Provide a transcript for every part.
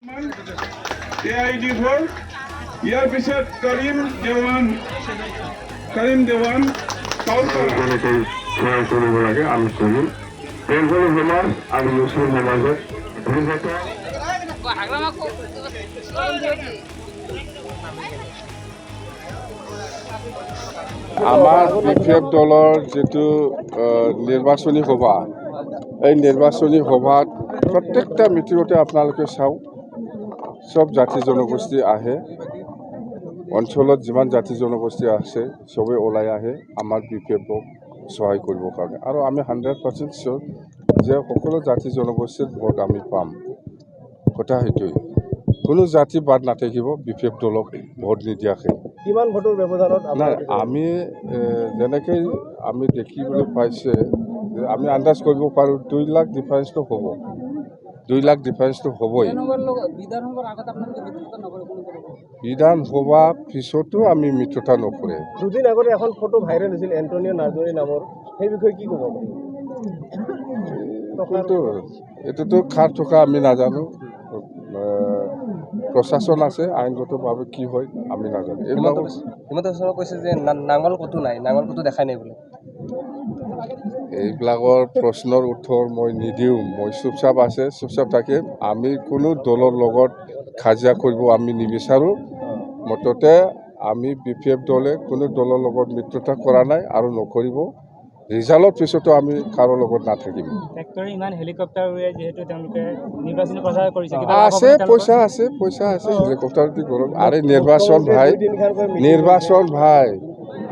AID4 ইয়াৰ পিছত কৰিম দেৱান সহায় কৰিব লাগে আমি কৰিম বেংগলী সমাজ আৰু মুছলিম সমাজত আমাৰ বিপিএফ দলৰ যিটো নিৰ্বাচনী সভা এই নিৰ্বাচনী সভাত প্ৰত্যেকটা মিটিঙতে আপোনালোকে চাওক সব জাতি জনগোষ্ঠী আহে অঞ্চলত যিমান জাতি জনগোষ্ঠী আছে সবে ওলাই আহে আমাৰ বিপিএফক সহায় কৰিবৰ কাৰণে আৰু আমি 100% চিয়ৰ যে সকলো জাতি জনগোষ্ঠীৰ ভোট আমি পাম কথা সেইটোৱেই কোনো জাতি বাদ নাথাকিব বিপিএফ দলক ভোট নিদিয়াকৈ কিমান ভোটৰ ব্যৱধানত নাই আমি যেনেকৈ আমি দেখিবলৈ পাইছে যে আমি আন্দাজ কৰিব পাৰোঁ 2 লাখ ডিফাৰেঞ্চটো হ'ব 2 লাখ ডিফাৰেঞ্চটো হ'বই বিধানসভা পিছতো আমি মিত্ৰতা নকৰে দুদিন আগতে এখন ফটো ভাইৰেল হৈছিল এণ্টনিঅ নাৰ্জাৰী নামৰ সেই বিষয়ে কি ক'ব কিন্তু এইটোতো খাৰ থকা আমি নাজানো প্ৰশাসন আছে আইনগতভাৱে কি হয় আমি নাজানো এইবিলাক হিমন্ত বিশ্ব শৰ্মাই কৈছে যে নাঙল ক'তো নাই নাঙল ক'তো দেখাই নাই বোলে এইবিলাকৰ প্ৰশ্নৰ উত্তৰ মই নিদিওঁ মই চুপচাপ আছে চুপচাপ থাকিম আমি কোনো দলৰ লগত কাজিয়া কৰিব আমি নিবিচাৰোঁ মুঠতে আমি বিপিএফ দলে কোনো দলৰ লগত মিত্ৰতা কৰা নাই আৰু নকৰিব ৰিজাল্টৰ পিছতো আমি কাৰো লগত নাথাকিম ইমান হেলিকপ্টাৰ উৰে যিহেতু তেওঁলোকে নিৰ্বাচনী প্ৰচাৰ কৰিছে আছে পইচা আছে হেলিকপ্টাৰ দি গৰম আৰে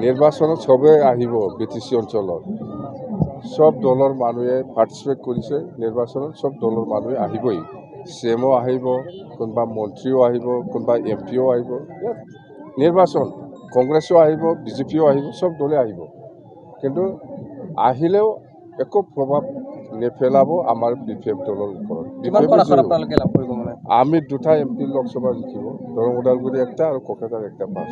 নিৰ্বাচনত চবে আহিব BTC অঞ্চলত সব দলৰ মানুহে পাৰ্টিচিপেট কৰিছে নিৰ্বাচনত সব দলৰ মানুহে আহিবই CMও আহিব কোনোবা মন্ত্ৰীও আহিব কোনোবা MPও আহিব নিৰ্বাচন কংগ্ৰেছো আহিব BJPও আহিব সব দলে আহিব কিন্তু আহিলেও একো প্ৰভাৱ নেপেলাব আমাৰ বিপিএফ দলৰ ওপৰত আমি 2টা MP লোকসভা জিকিব দৰং ওদালগুৰি একটা আৰু কোকৰাঝাৰ একটা পাঁচ